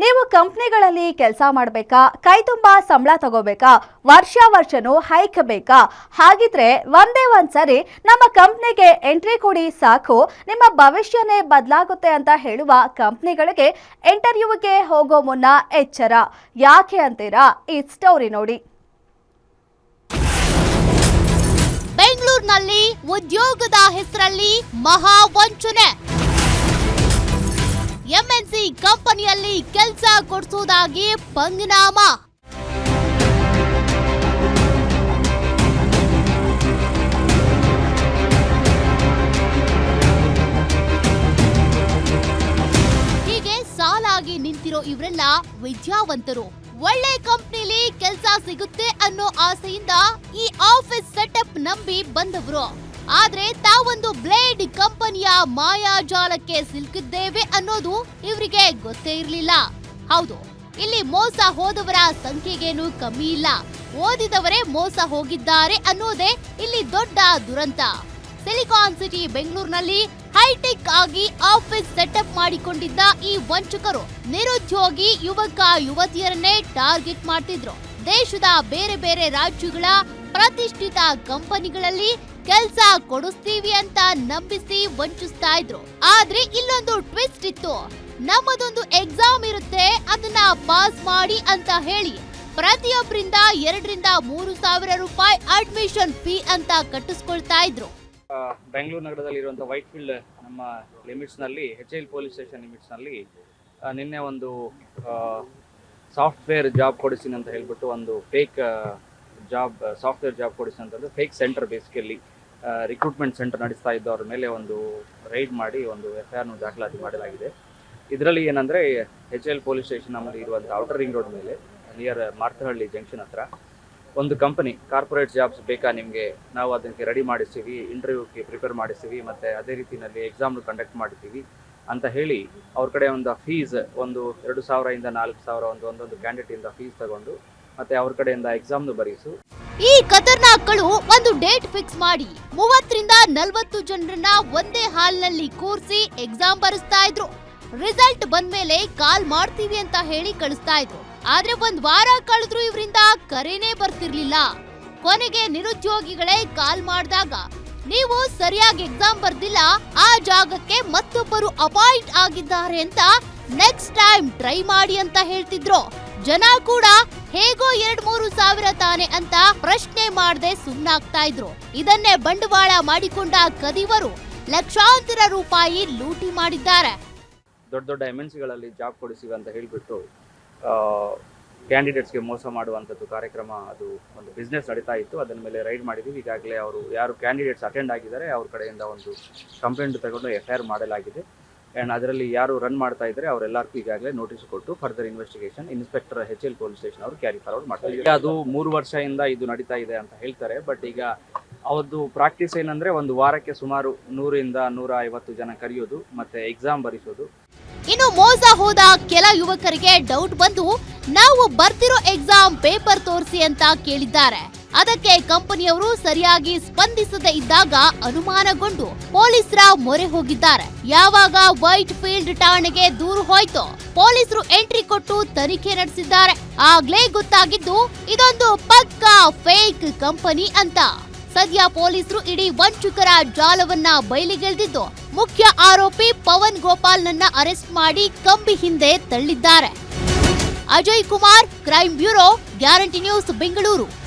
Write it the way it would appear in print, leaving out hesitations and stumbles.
ನೀವು ಕಂಪ್ನಿಗಳಲ್ಲಿ ಕೆಲಸ ಮಾಡಬೇಕಾ? ಕೈ ತುಂಬಾ ಸಂಬಳ ತಗೋಬೇಕಾ? ವರ್ಷನೂ ಹೈಕ್ ಬೇಕಾ? ಹಾಗಿದ್ರೆ ಒಂದೇ ಒಂದ್ಸರಿ ನಮ್ಮ ಕಂಪ್ನಿಗೆ ಎಂಟ್ರಿ ಕೊಡಿ ಸಾಕು, ನಿಮ್ಮ ಭವಿಷ್ಯನೇ ಬದಲಾಗುತ್ತೆ ಅಂತ ಹೇಳುವ ಕಂಪ್ನಿಗಳಿಗೆ ಇಂಟರ್ವ್ಯೂಗೆ ಹೋಗೋ ಮುನ್ನ ಎಚ್ಚರ. ಯಾಕೆ ಅಂತೀರಾ? ಈ ಸ್ಟೋರಿ ನೋಡಿ. ಬೆಂಗಳೂರಿನಲ್ಲಿ ಉದ್ಯೋಗದ ಹೆಸರಲ್ಲಿ ಮಹಾ ವಂಚನೆ. ಎಂಎನ್ಸಿ ಕಂಪನಿಯಲ್ಲಿ ಕೆಲಸ ಕೊಡಿಸುವುದಾಗಿ ಪಂಗನಾಮ. ಹೀಗೆ ಸಾಲಾಗಿ ನಿಂತಿರೋ ಇವರೆಲ್ಲ ವಿದ್ಯಾವಂತರು. ಒಳ್ಳೆ ಕಂಪ್ನಿಲಿ ಕೆಲಸ ಸಿಗುತ್ತೆ ಅನ್ನೋ ಆಸೆಯಿಂದ ಈ ಆಫೀಸ್ ಸೆಟಪ್ ನಂಬಿ ಬಂದವರು. ಆದ್ರೆ ತಾವೊಂದು ಬ್ಲೇಡ್ ಕಂಪನಿಯ ಮಾಯಾಜಾಲಕ್ಕೆ ಸಿಲುಕಿದ್ದೇವೆ ಅನ್ನೋದು ಇವರಿಗೆ ಗೊತ್ತೇ ಇರಲಿಲ್ಲ. ಹೌದು, ಇಲ್ಲಿ ಮೋಸ ಹೋದವರ ಸಂಖ್ಯೆಗೇನು ಕಮ್ಮಿ ಇಲ್ಲ, ಓದಿದವರೇ ಮೋಸ ಹೋಗಿದ್ದಾರೆ ಅನ್ನೋದೇ ಇಲ್ಲಿ ದೊಡ್ಡ ದುರಂತ. ಸಿಲಿಕಾನ್ ಸಿಟಿ ಬೆಂಗಳೂರಿನಲ್ಲಿ ಹೈಟೆಕ್ ಆಗಿ ಆಫೀಸ್ ಸೆಟಪ್ ಮಾಡಿಕೊಂಡಿದ್ದ ಈ ವಂಚಕರು ನಿರುದ್ಯೋಗಿ ಯುವಕ ಯುವತಿಯರನ್ನೇ ಟಾರ್ಗೆಟ್ ಮಾಡ್ತಿದ್ರು. ದೇಶದ ಬೇರೆ ಬೇರೆ ರಾಜ್ಯಗಳ ಪ್ರತಿಷ್ಠಿತ ಕಂಪನಿಗಳಲ್ಲಿ ಕೆಲಸ ಕೊಡಿಸ್ತೀವಿ ಅಂತ ನಂಬಿಸಿ ವಂಚಿಸ್ತಾ ಇದ್ರು. ಆದ್ರೆ ಇಲ್ಲೊಂದು ಟ್ವಿಸ್ಟ್ ಇತ್ತು. ನಮ್ಮದೊಂದು ಎಕ್ಸಾಮ್ ಇರುತ್ತೆ, ಅದನ್ನ ಪಾಸ್ ಮಾಡಿ ಅಂತ ಹೇಳಿ ಪ್ರತಿಯೊಬ್ಬರಿಂದ 2,000 ರಿಂದ 3,000 ರೂಪಾಯಿ ಅಡ್ಮಿಷನ್ ಫೀ ಅಂತ ಕಟ್ಟಿಸ್ಕೊಳ್ತಾ ಇದ್ರು. ಬೆಂಗಳೂರು ನಗರದಲ್ಲಿರುವಂಥ ವೈಟ್ ಫೀಲ್ಡ್ ನಮ್ಮ ಲಿಮಿಟ್ಸ್ನಲ್ಲಿ HL ಪೊಲೀಸ್ ಸ್ಟೇಷನ್ ಲಿಮಿಟ್ಸ್ನಲ್ಲಿ ನಿನ್ನೆ ಒಂದು ಸಾಫ್ಟ್ವೇರ್ ಜಾಬ್ ಕೊಡಿಸಿನಿ ಅಂತ ಹೇಳ್ಬಿಟ್ಟು ಒಂದು ಫೇಕ್ ಸಾಫ್ಟ್ವೇರ್ ಜಾಬ್ ಕೊಡಿಸಿ ಅಂತಂದು fake centre, basically recruitment centre ನಡೆಸ್ತಾ ಇದ್ದವ್ರ ಮೇಲೆ ಒಂದು ರೈಡ್ ಮಾಡಿ ಒಂದು FIR ದಾಖಲಾತಿ ಮಾಡಲಾಗಿದೆ. ಇದರಲ್ಲಿ ಏನಂದರೆ HL ಪೊಲೀಸ್ ಸ್ಟೇಷನ್ ನಮ್ಮಲ್ಲಿ ಇರುವಂಥ ಔಟರ್ ರಿಂಗ್ ರೋಡ್ ಮೇಲೆ ನಿಯರ್ ಮಾರ್ತಹಳ್ಳಿ ಜಂಕ್ಷನ್ ಹತ್ರ ಒಂದು ಕಂಪನಿ ಕಾರ್ಪೊರೇಟ್ ಜಾಬ್ಸ್ ಬೇಕಾ ನಿಮಗೆ, ನಾವು ಅದಕ್ಕೆ ರೆಡಿ ಮಾಡಿಸ್ತೀವಿ, ಇಂಟರ್ವ್ಯೂಗೆ ಪ್ರಿಪೇರ್ ಮಾಡಿಸ್ತೀವಿ, ಮತ್ತು ಅದೇ ರೀತಿಯಲ್ಲಿ ಎಕ್ಸಾಮ್ನು ಕಂಡಕ್ಟ್ ಮಾಡ್ತೀವಿ ಅಂತ ಹೇಳಿ ಅವ್ರ ಕಡೆ ಒಂದು ಫೀಸ್ ಒಂದು 2,000 ಇಂದ 4,000 ಒಂದೊಂದು ಕ್ಯಾಂಡಿಡೇಟಿಂದ ಫೀಸ್ ತಗೊಂಡು ಮತ್ತೆ ಅವ್ರ ಕಡೆಯಿಂದ ಎಕ್ಸಾಮ್ನು ಬರೆಸು. ಈ ಖತರ್ನಾಕ್ಗಳು ಒಂದು ಡೇಟ್ ಫಿಕ್ಸ್ ಮಾಡಿ 30 ರಿಂದ 40 ಜನರನ್ನ ಒಂದೇ ಹಾಲ್ನಲ್ಲಿ ಕೂರಿಸಿ ಎಕ್ಸಾಮ್ ಬರೆಸ್ತಾ ಇದ್ರು. ರಿಸಲ್ಟ್ ಬಂದ್ಮೇಲೆ ಕಾಲ್ ಮಾಡ್ತೀವಿ ಅಂತ ಹೇಳಿ ಕಳಿಸ್ತಾ ಇದ್ರು. ಆದ್ರೆ ಒಂದ್ ವಾರ ಕಳೆದ್ರು ಇವರಿಂದ ಕರೆನೇ ಬರ್ತಿರ್ಲಿಲ್ಲ. ಕೊನೆಗೆ ನಿರುದ್ಯೋಗಿಗಳೇ ಕಾಲ್ ಮಾಡಿದಾಗ, ನೀವು ಸರಿಯಾಗಿ ಎಕ್ಸಾಮ್ ಬರ್ದಿಲ್ಲ, ಆ ಜಾಗಕ್ಕೆ ಮತ್ತೊಬ್ಬರು ಅಪಾಯಿಂಟ್ ಆಗಿದ್ದಾರೆ ಅಂತ ನೆಕ್ಸ್ಟ್ ಟೈಮ್ ಟ್ರೈ ಮಾಡಿ ಅಂತ ಹೇಳ್ತಿದ್ರು. ಜನ ಕೂಡ ಹೇಗೋ 2-3 ಸಾವಿರ ತಾನೆ ಅಂತ ಪ್ರಶ್ನೆ ಮಾಡದೆ ಸುಮ್ಮನಾಗ್ತಾ ಇದ್ರು. ಇದನ್ನೇ ಬಂಡವಾಳ ಮಾಡಿಕೊಂಡ ಕದಿವರು ಲಕ್ಷಾಂತರ ರೂಪಾಯಿ ಲೂಟಿ ಮಾಡಿದ್ದಾರೆ. ದೊಡ್ಡ ದೊಡ್ಡ MNCಗಳಲ್ಲಿ ಜಾಬ್ ಕೊಡಿಸಿವಿ ಅಂತ ಹೇಳಿಬಿಟ್ಟು ಕ್ಯಾಂಡಿಡೇಟ್ಸ್ಗೆ ಮೋಸ ಮಾಡುವಂಥದ್ದು ಕಾರ್ಯಕ್ರಮ, ಅದು ಒಂದು ಬಿಸ್ನೆಸ್ ನಡೀತಾ ಇತ್ತು. ಅದರ ಮೇಲೆ ರೈಡ್ ಮಾಡಿದ್ದೀವಿ. ಈಗಾಗಲೇ ಅವರು ಯಾರು ಕ್ಯಾಂಡಿಡೇಟ್ಸ್ ಅಟೆಂಡ್ ಆಗಿದ್ದಾರೆ ಅವ್ರ ಕಡೆಯಿಂದ ಒಂದು ಕಂಪ್ಲೇಂಟ್ ತಗೊಂಡು FIR ಮಾಡಲಾಗಿದೆ. ಆ್ಯಂಡ್ ಅದರಲ್ಲಿ ಯಾರು ರನ್ ಮಾಡ್ತಾ ಇದ್ದಾರೆ ಅವರೆಲ್ಲರಿಗೂ ಈಗಾಗಲೇ ನೋಟಿಸ್ ಕೊಟ್ಟು further investigation inspector HL police station ಅವರು ಕ್ಯಾರಿ ಫಾರ್ವರ್ಡ್ ಮಾಡ್ತಾರೆ. ಈಗ ಅದು 3 ವರ್ಷದಿಂದ ಇದು ನಡೀತಾ ಇದೆ ಅಂತ ಹೇಳ್ತಾರೆ. ಬಟ್ ಈಗ ಅವ್ರದ್ದು ಪ್ರಾಕ್ಟೀಸ್ ಏನಂದರೆ ಒಂದು ವಾರಕ್ಕೆ ಸುಮಾರು 100 ರಿಂದ 150 ಜನ ಕರೆಯೋದು ಮತ್ತು ಎಕ್ಸಾಮ್ ಬರೆಸೋದು. ಇನ್ನು ಮೋಸ ಹೋದ ಕೆಲ ಯುವಕರಿಗೆ ಡೌಟ್ ಬಂದು ನಾವು ಬರ್ತಿರೋ ಎಕ್ಸಾಮ್ ಪೇಪರ್ ತೋರಿಸಿ ಅಂತ ಕೇಳಿದ್ದಾರೆ. ಅದಕ್ಕೆ ಕಂಪನಿಯವರು ಸರಿಯಾಗಿ ಸ್ಪಂದಿಸದೇ ಇದ್ದಾಗ ಅನುಮಾನಗೊಂಡು ಪೊಲೀಸರ ಮೊರೆ ಹೋಗಿದ್ದಾರೆ. ಯಾವಾಗ ವೈಟ್ ಫೀಲ್ಡ್ ಠಾಣೆಗೆ ದೂರು ಹೋಯ್ತು, ಪೊಲೀಸರು ಎಂಟ್ರಿ ಕೊಟ್ಟು ತನಿಖೆ ನಡೆಸಿದ್ದಾರೆ. ಆಗ್ಲೇ ಗೊತ್ತಾಗಿದ್ದು ಇದೊಂದು ಪಕ್ಕಾ ಫೇಕ್ ಕಂಪನಿ ಅಂತ. ಸದ್ಯ ಪೊಲೀಸರು ಇಡೀ ವಂಚಕರ ಜಾಲವನ್ನ ಬಯಲಿಗೆಳೆದಿದ್ದು ಮುಖ್ಯ ಆರೋಪಿ ಪವನ್ ಗೋಪಾಲ್ನನ್ನ ಅರೆಸ್ಟ್ ಮಾಡಿ ಕಂಬಿ ಹಿಂದೆ ತಳ್ಳಿದ್ದಾರೆ. Ajay Kumar, crime bureau, guarantee news, Bengaluru.